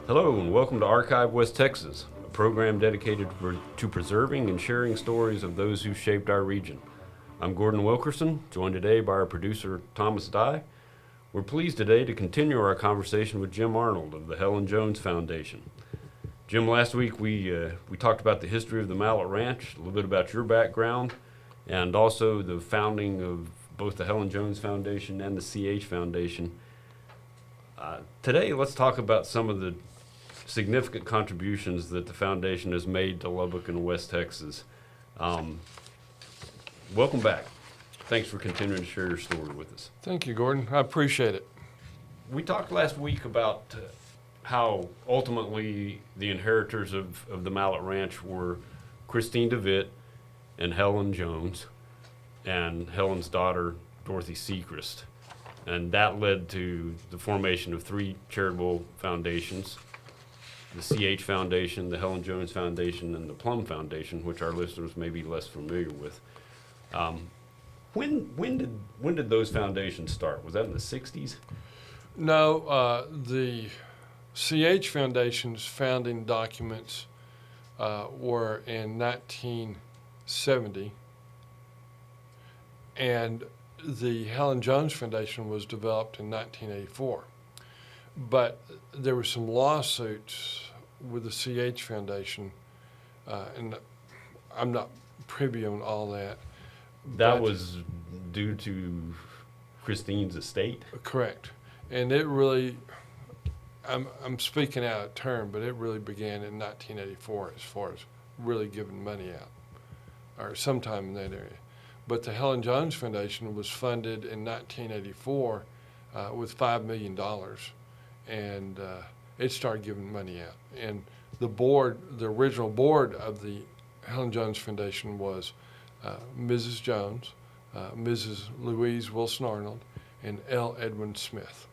Hello and welcome to Archive West Texas, a program dedicated to preserving and sharing stories of those who shaped our region. I'm Gordon Wilkerson, joined today by our producer Thomas Dye. We're pleased today to continue our conversation with Jim Arnold of the Helen Jones Foundation. Jim, last week we talked about the history of the Mallet Ranch, a little bit about your background, and also the founding of both the Helen Jones Foundation and the CH Foundation. Today, let's talk about some of the significant contributions that the foundation has made to Lubbock and West Texas. Welcome back. Thanks for continuing to share your story with us. Thank you, Gordon. I appreciate it. We talked last week about how ultimately the inheritors of the Mallet Ranch were Christine DeVitt and Helen Jones and Helen's daughter, Dorothy Sechrist. And that led to the formation of three charitable foundations: the CH Foundation, the Helen Jones Foundation, and the Plum Foundation, which our listeners may be less familiar with. When did those foundations start? Was that in the 60s? No, the CH Foundation's founding documents were in 1970, and the Helen Jones Foundation was developed in 1984. But there were some lawsuits with the CH Foundation, and I'm not privy on all that. That was due to Christine's estate? Correct. And it really, I'm speaking out of turn, but it really began in 1984 as far as really giving money out, or sometime in that area. But the Helen Jones Foundation was funded in 1984 with $5 million. And it started giving money out. And the original board of the Helen Jones Foundation was Mrs. Jones, Mrs. Louise Wilson Arnold, and L. Edwin Smith.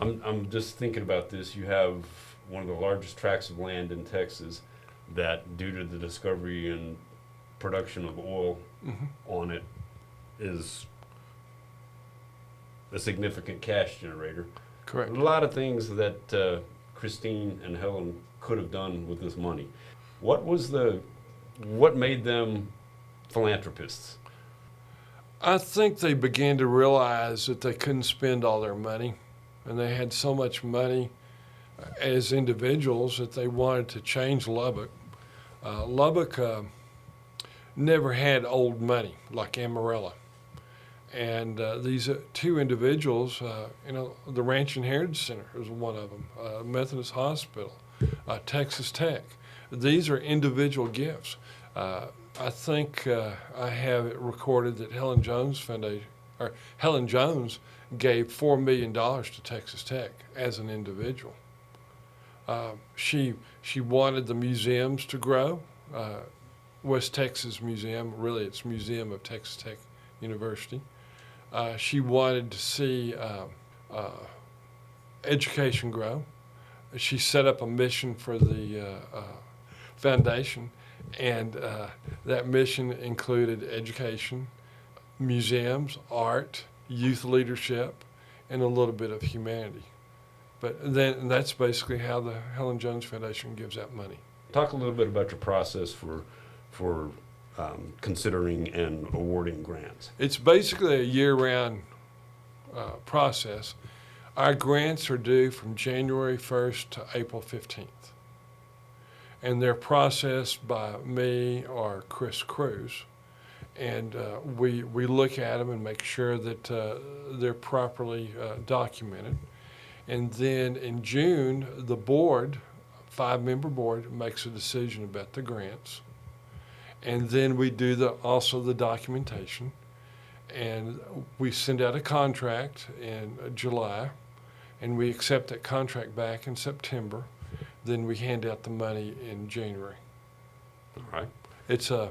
I'm just thinking about this. You have one of the largest tracts of land in Texas that, due to the discovery and production of oil on it, is a significant cash generator. Correct. A lot of things that Christine and Helen could have done with this money. What made them philanthropists? I think they began to realize that they couldn't spend all their money, and they had so much money as individuals that they wanted to change Lubbock. Lubbock never had old money like Amarillo. And these two individuals, the Ranch and Heritage Center is one of them, Methodist Hospital, Texas Tech. These are individual gifts. I think I have it recorded that Helen Jones gave $4 million to Texas Tech as an individual. She wanted the museums to grow. West Texas Museum, really it's Museum of Texas Tech University. She wanted to see education grow. She set up a mission for the foundation, and that mission included education, museums, art, youth leadership, and a little bit of humanity. But then that's basically how the Helen Jones Foundation gives out money. Talk a little bit about your process for considering and awarding grants. It's basically a year-round process. Our grants are due from January 1st to April 15th. And they're processed by me or Chris Cruz. And we look at them and make sure that they're properly documented. And then in June, the board, 5-member board, makes a decision about the grants. And then we do also the documentation, and we send out a contract in July, and we accept that contract back in September. Then we hand out the money in January. All right. It's a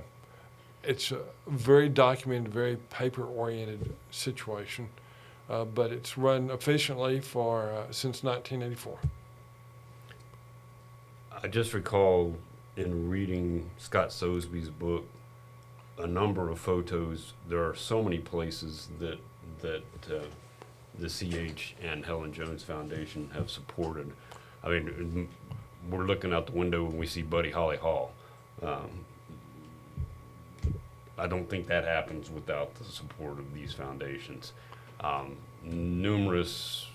very documented, very paper-oriented situation, but it's run efficiently since 1984. I just recall in reading Scott Sosby's book a number of photos. There are so many places that the CH and Helen Jones Foundation have supported. I mean, we're looking out the window when we see Buddy Holly Hall. Um, I don't think that happens without the support of these foundations. Numerous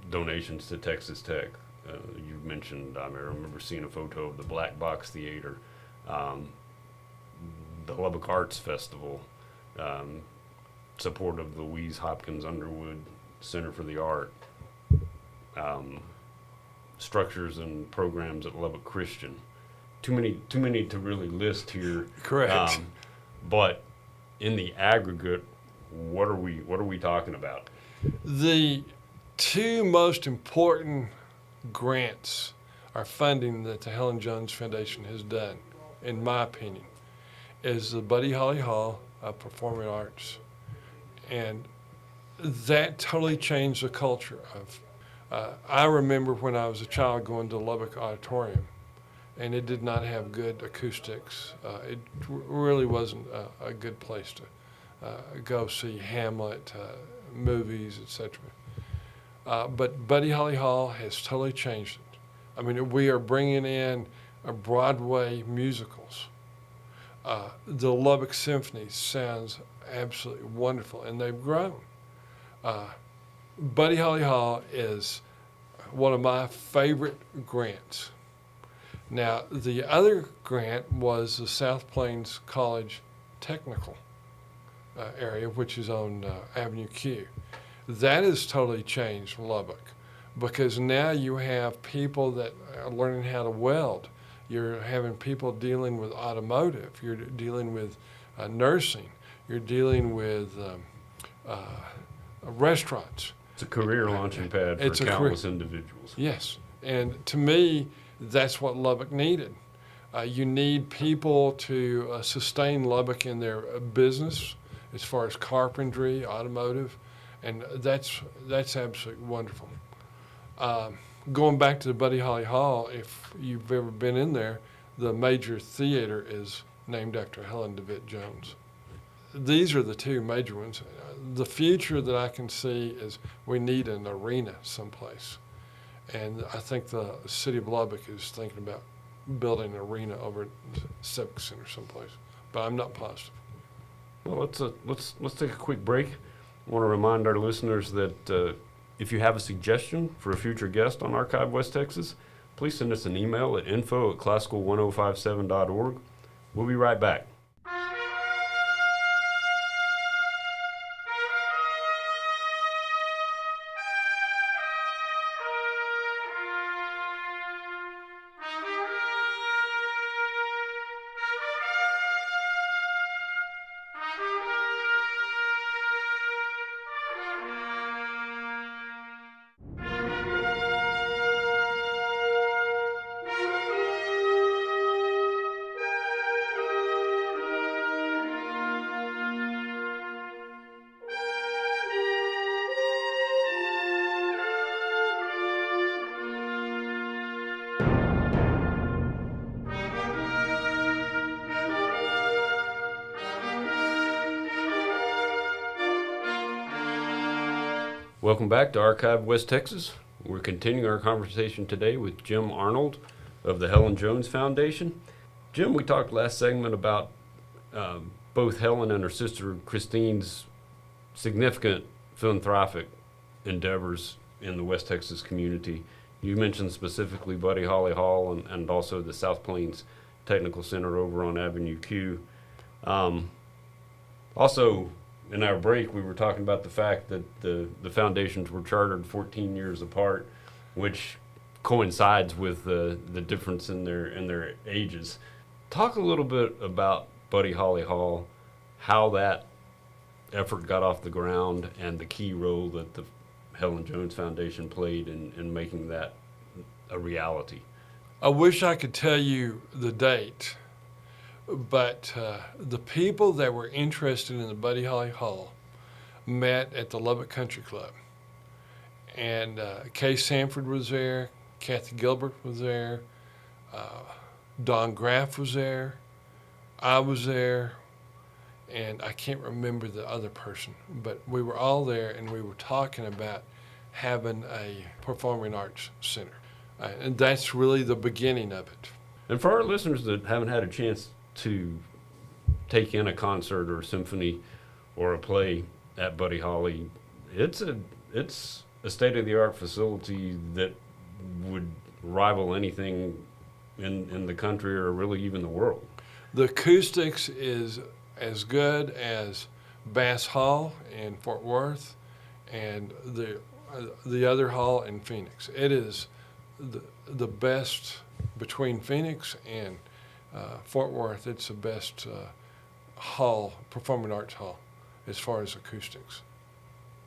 donations to Texas Tech. You mentioned, I remember seeing a photo of the Black Box Theater, the Lubbock Arts Festival, support of the Louise Hopkins Underwood Center for the Art, structures and programs at Lubbock Christian. Too many to really list here. Correct. But in the aggregate, what are we talking about? The two most important grants or funding that the Helen Jones Foundation has done, in my opinion, is the Buddy Holly Hall of Performing Arts. And that totally changed the culture of, I remember when I was a child going to Lubbock Auditorium, and it did not have good acoustics. It really wasn't a good place to go see Hamlet, movies, etc. But Buddy Holly Hall has totally changed it. I mean, we are bringing in Broadway musicals. The Lubbock Symphony sounds absolutely wonderful, and they've grown. Buddy Holly Hall is one of my favorite grants. Now, the other grant was the South Plains College Technical area, which is on Avenue Q. That has totally changed Lubbock because now you have people that are learning how to weld. You're having people dealing with automotive. You're dealing with nursing. You're dealing with restaurants. It's a career launching pad for countless individuals. Yes, and to me, that's what Lubbock needed. You need people to sustain Lubbock in their business as far as carpentry, automotive, and that's absolutely wonderful. Going back to the Buddy Holly Hall, if you've ever been in there, the major theater is named after Helen DeVitt Jones. These are the two major ones. The future that I can see is we need an arena someplace. And I think the city of Lubbock is thinking about building an arena over at the Civic Center someplace, but I'm not positive. Well, let's take a quick break. I want to remind our listeners that if you have a suggestion for a future guest on Archive West Texas, please send us an email at info@classical1057.org. We'll be right back. Welcome back to Archive West Texas. We're continuing our conversation today with Jim Arnold of the Helen Jones Foundation. Jim, we talked last segment about both Helen and her sister Christine's significant philanthropic endeavors in the West Texas community. You mentioned specifically Buddy Holly Hall and also the South Plains Technical Center over on Avenue Q. Also, in our break, we were talking about the fact that the foundations were chartered 14 years apart, which coincides with the difference in their ages. Talk a little bit about Buddy Holly Hall, how that effort got off the ground, and the key role that the Helen Jones Foundation played in making that a reality. I wish I could tell you the date, but the people that were interested in the Buddy Holly Hall met at the Lubbock Country Club. And Kay Sanford was there, Kathy Gilbert was there, Don Graff was there, I was there, and I can't remember the other person, but we were all there and we were talking about having a performing arts center. And that's really the beginning of it. And for our listeners that haven't had a chance to take in a concert or a symphony or a play at Buddy Holly, it's a state-of-the-art facility that would rival anything in the country or really even the world. The acoustics is as good as Bass Hall in Fort Worth and the other hall in Phoenix. It is the best between Phoenix and Fort Worth. It's the best hall, performing arts hall, as far as acoustics.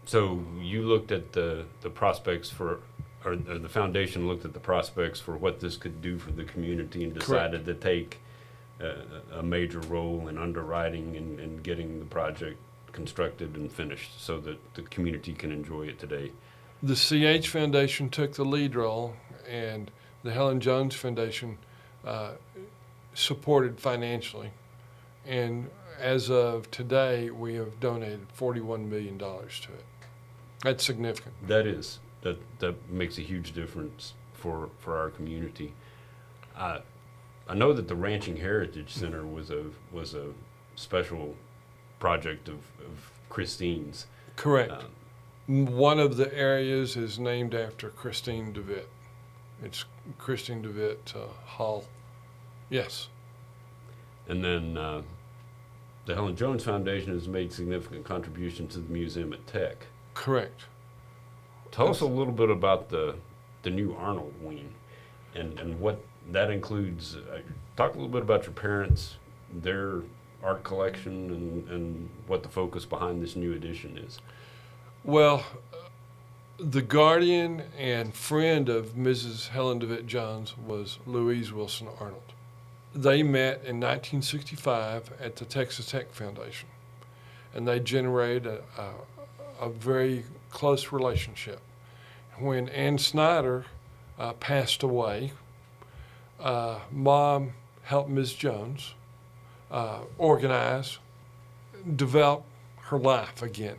So you looked at the prospects for, or the foundation looked at the prospects for what this could do for the community and decided to take a major role in underwriting and getting the project constructed and finished so that the community can enjoy it today. The CH Foundation took the lead role, and the Helen Jones Foundation supported financially. And as of today, we have donated $41 million to it. That's significant. That makes a huge difference for our community. I know that the Ranching Heritage Center was a special project of Christine's. Correct. One of the areas is named after Christine DeWitt. It's Christine DeWitt Hall. Yes. And then the Helen Jones Foundation has made significant contribution to the museum at Tech. Correct. Tell us a little bit about the new Arnold wing and what that includes. Talk a little bit about your parents, their art collection, and what the focus behind this new edition is. Well, the guardian and friend of Mrs. Helen DeWitt Jones was Louise Wilson Arnold. They met in 1965 at the Texas Tech Foundation, and they generated a very close relationship. When Ann Snyder passed away, Mom helped Ms. Jones organize, develop her life again.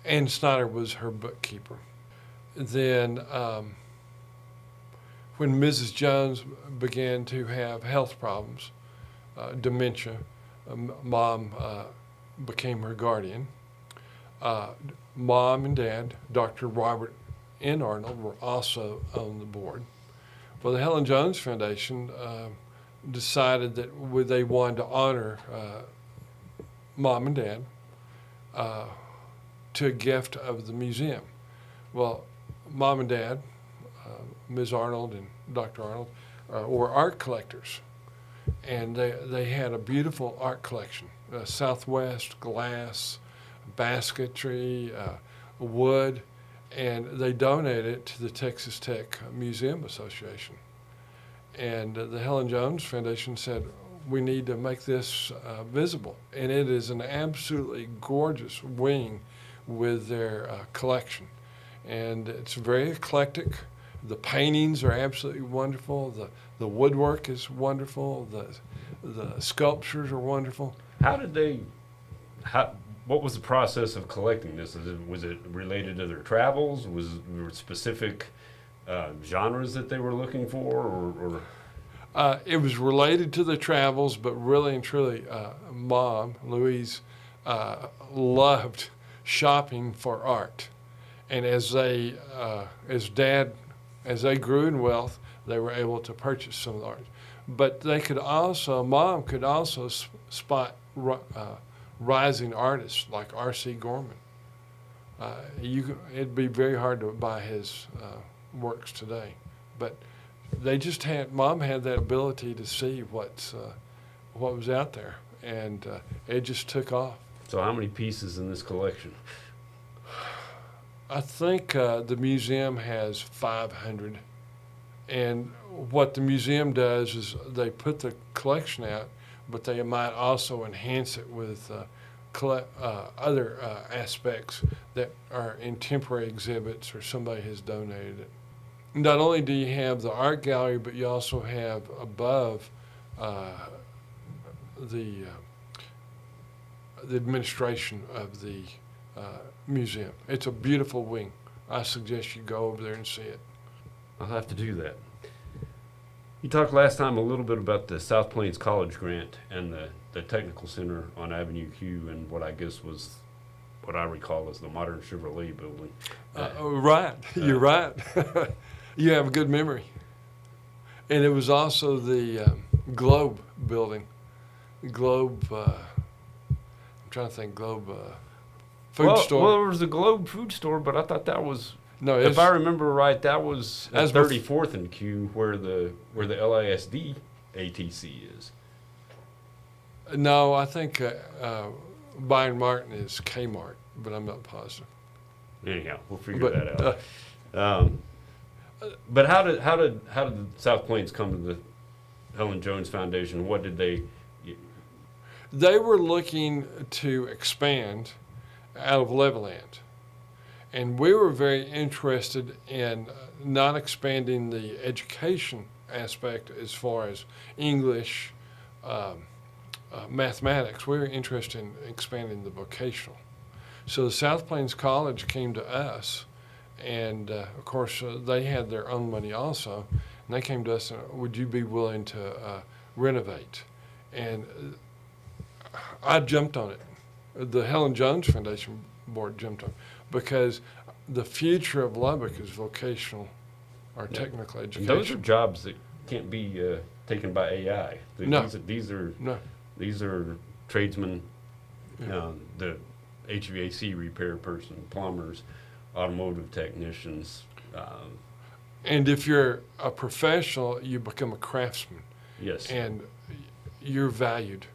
Ann Snyder was her bookkeeper. Then when Mrs. Jones began to have health problems, dementia, Mom became her guardian. Mom and Dad, Dr. Robert N. Arnold, were also on the board. Well, the Helen Jones Foundation decided that they wanted to honor Mom and Dad to a gift of the museum. Well, Mom and Dad, Ms. Arnold and Dr. Arnold, were art collectors, and they had a beautiful art collection: Southwest glass, basketry, wood, and they donated it to the Texas Tech Museum Association. And the Helen Jones Foundation said, we need to make this visible. And it is an absolutely gorgeous wing with their collection. And it's very eclectic. The paintings are absolutely wonderful. The woodwork is wonderful. The sculptures are wonderful. What was the process of collecting this? Was it related to their travels? Was there specific genres that they were looking for, or? It was related to the travels, but really and truly, Mom, Louise, loved shopping for art. And as they grew in wealth, they were able to purchase some of the art. But Mom could also spot rising artists like R.C. Gorman. It'd be very hard to buy his works today, but Mom had that ability to see what was out there, and it just took off. So how many pieces in this collection? I think the museum has 500, and what the museum does is they put the collection out, but they might also enhance it with other aspects that are in temporary exhibits or somebody has donated it. Not only do you have the art gallery, but you also have above the administration of the museum. It's a beautiful wing. I suggest you go over there and see it. I'll have to do that. You talked last time a little bit about the South Plains College grant and the technical center on Avenue Q and what I guess was what I recall as the modern Chevrolet building. Right, you're right. You have a good memory. And it was also the Globe building. Globe, I'm trying to think, Globe food store. Well, there was the Globe food store, but I thought that was, No, if I remember right, that was at That's 34th and Q where the LASD ATC is. No, I think Byron Martin is Kmart, but I'm not positive. Anyhow, we'll figure But, that out. But how did the South Plains come to the Helen Jones Foundation? What did they? They were looking to expand out of Levelland. And we were very interested in not expanding the education aspect as far as English, mathematics. We were interested in expanding the vocational. So the South Plains College came to us, and of course they had their own money also, and they came to us and, would you be willing to renovate? And I jumped on it. The Helen Jones Foundation Board jumped on it because the future of Lubbock is vocational or technical education. Those are jobs that can't be taken by AI. No. These are tradesmen, the HVAC repair person, plumbers, automotive technicians. And if you're a professional, you become a craftsman. Yes. And you're valued.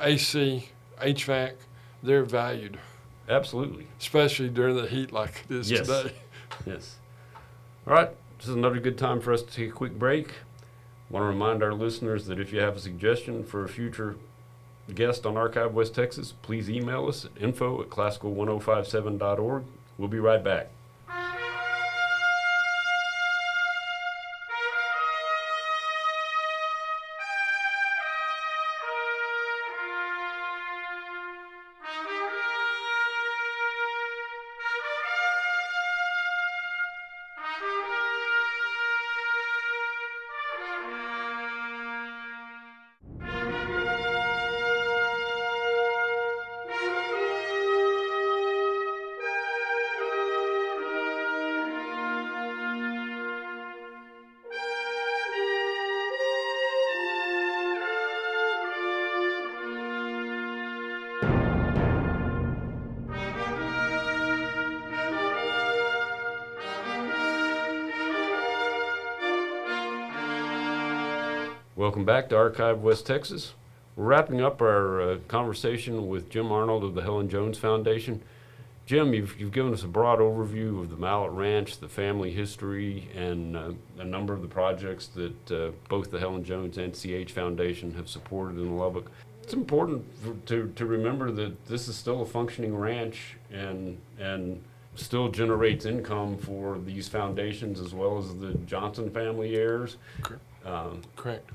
AC, HVAC, they're valued, Absolutely. especially during the heat like it is Yes. today. Yes. All right. This is another good time for us to take a quick break. Want to remind our listeners that if you have a suggestion for a future guest on Archive West Texas, please email us at info@classical1057.org. We'll be right back. Welcome back to Archive West Texas. We're wrapping up our conversation with Jim Arnold of the Helen Jones Foundation. Jim, you've given us a broad overview of the Mallet Ranch, the family history, and a number of the projects that both the Helen Jones and CH Foundation have supported in Lubbock. It's important to remember that this is still a functioning ranch and still generates income for these foundations as well as the Johnson family heirs. Correct.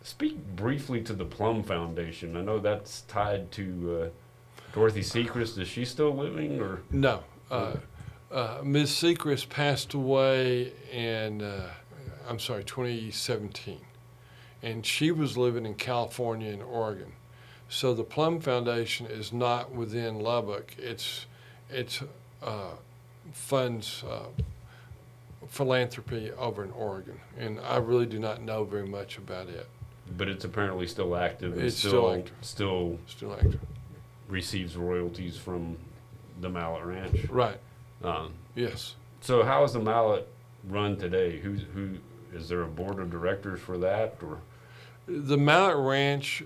Speak briefly to the Plum Foundation. I know that's tied to Dorothy Sechrist. Is she still living, or No. Ms. Sechrist passed away in, 2017. And she was living in California and Oregon. So the Plum Foundation is not within Lubbock. It's funds philanthropy over in Oregon. And I really do not know very much about it. but it's apparently still active and It's still active. still Still active. receives royalties from the Mallet Ranch. Right. Um, Yes. so how is the Mallet run today? Who is there a board of directors for that, or? The Mallet Ranch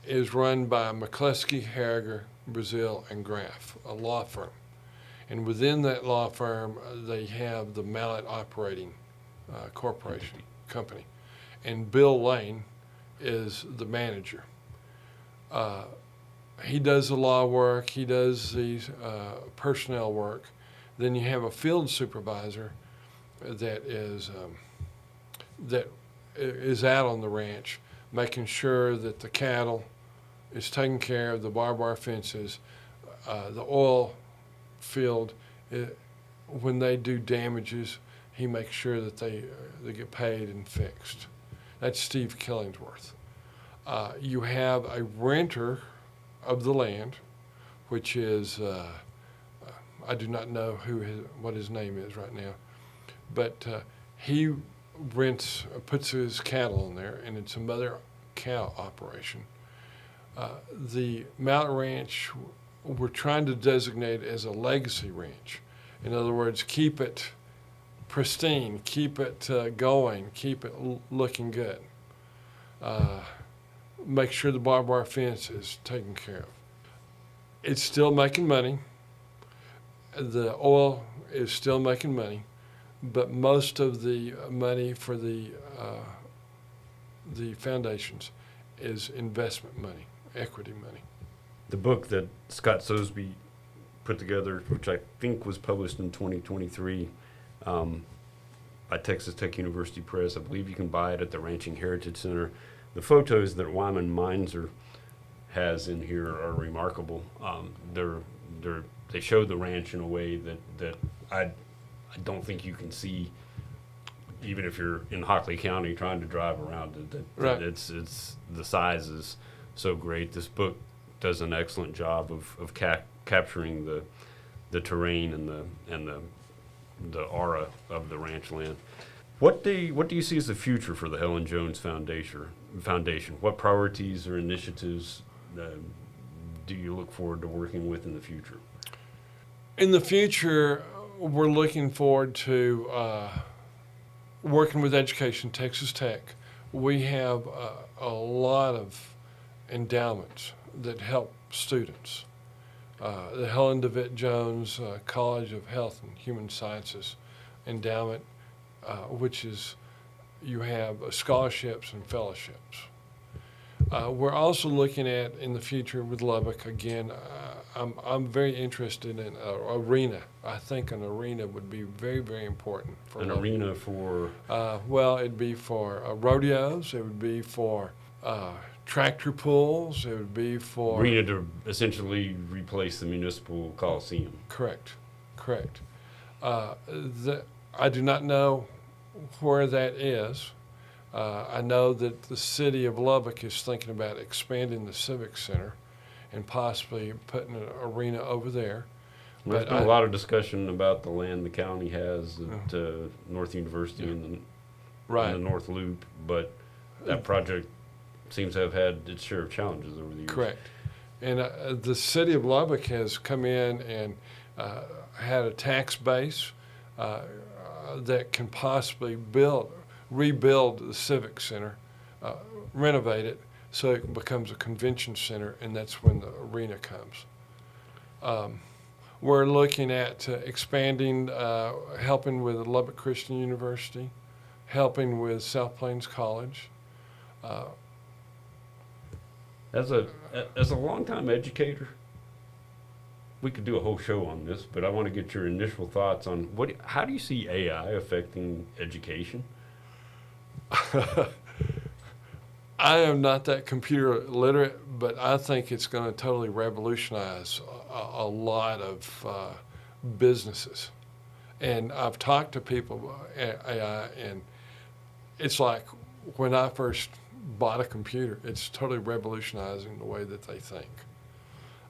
is run by McCluskey, Harriger, Brazil, and Graff, a law firm. And within that law firm, they have the Mallet Operating Corporation company. And Bill Lane is the manager. He does the law work, he does the personnel work. Then you have a field supervisor that is out on the ranch, making sure that the cattle is taken care of, the barbed wire fences, the oil field. When they do damages, he makes sure that they get paid and fixed. That's Steve Killingsworth. You have a renter of the land, which is, I do not know what his name is right now, but he puts his cattle in there, and it's a mother cow operation. The Mountain Ranch, we're trying to designate as a legacy ranch. In other words, keep it pristine, keep it going, keep it looking good. Make sure the barbed wire fence is taken care of. It's still making money. The oil is still making money, but most of the money for the foundations is investment money, equity money. The book that Scott Sosebee put together, which I think was published in 2023 by Texas Tech University Press, I believe you can buy it at the Ranching Heritage Center. The photos that Wyman Meinzer has in here are remarkable. They show the ranch in a way that I don't think you can see, even if you're in Hockley County trying to drive around it. Right. It's the size is so great. This book does an excellent job of capturing the terrain and the aura of the ranch land. What do you see as the future for the Helen Jones Foundation? What priorities or initiatives do you look forward to working with in the future? In the future, we're looking forward to working with Education Texas Tech. We have a lot of endowments that help students. The Helen DeWitt Jones College of Health and Human Sciences endowment, which is you have scholarships and fellowships. We're also looking at in the future with Lubbock again. I'm very interested in an arena. I think an arena would be very, very important for an Lubbock. Arena for. Well, it'd be for rodeos. It would be for tractor pulls. It would be for Arena to essentially replace the municipal coliseum. Correct. I do not know where that is. I know that the city of Lubbock is thinking about expanding the Civic Center and possibly putting an arena over there. There's been a lot of discussion about the land the county has at North University and the North Loop, but that project seems to have had its share of challenges over the years. Correct. And the city of Lubbock has come in and had a tax base that can possibly rebuild the Civic Center, renovate it so it becomes a convention center, and that's when the arena comes. We're looking at expanding, helping with Lubbock Christian University, helping with South Plains College. As a longtime educator, we could do a whole show on this, but I want to get your initial thoughts on how do you see AI affecting education? I am not that computer literate, but I think it's going to totally revolutionize a lot of businesses. And I've talked to people about AI, and it's like when I first bought a computer, it's totally revolutionizing the way that they think.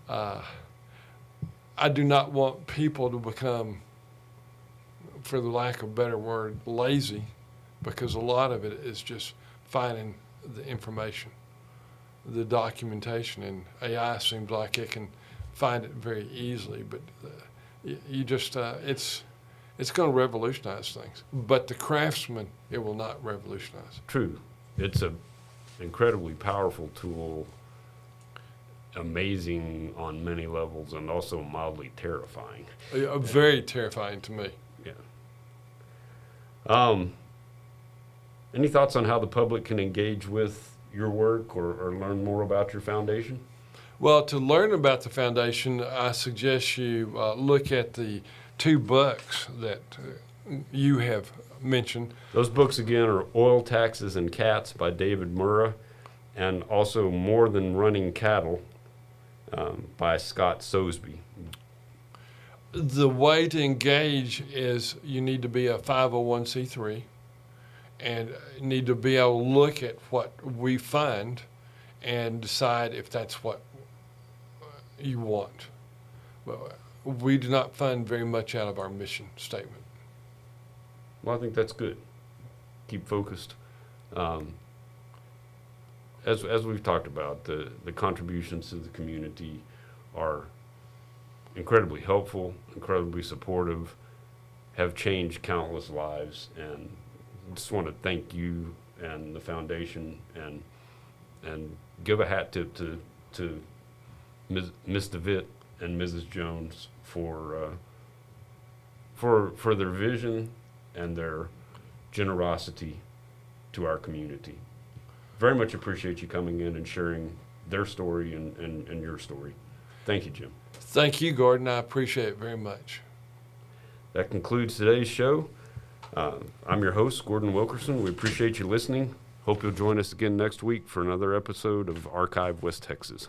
I do not want people to become, for the lack of a better word, lazy, because a lot of it is just finding the information, the documentation, and AI seems like it can find it very easily, but you just, it's going to revolutionize things. But the craftsman, it will not revolutionize. True. It's an incredibly powerful tool, amazing on many levels, and also mildly terrifying. Very terrifying to me. Yeah. Any thoughts on how the public can engage with your work or learn more about your foundation? Well, to learn about the foundation, I suggest you look at the 2 books that you have mentioned. Those books, again, are Oil, Taxes, and Cats by David Murrah, and also More Than Running Cattle by Scott Sosebee. The way to engage is you need to be a 501c3 and need to be able to look at what we fund and decide if that's what you want. But we do not fund very much out of our mission statement. Well, I think that's good. Keep focused. As we've talked about, the contributions to the community are incredibly helpful, incredibly supportive, have changed countless lives, and just want to thank you and the foundation and give a hat tip to Ms. DeVitt and Mrs. Jones for their vision and their generosity to our community. Very much appreciate you coming in and sharing their story and your story. Thank you, Jim. Thank you, Gordon. I appreciate it very much. That concludes today's show. I'm your host, Gordon Wilkerson. We appreciate you listening. Hope you'll join us again next week for another episode of Archive West Texas.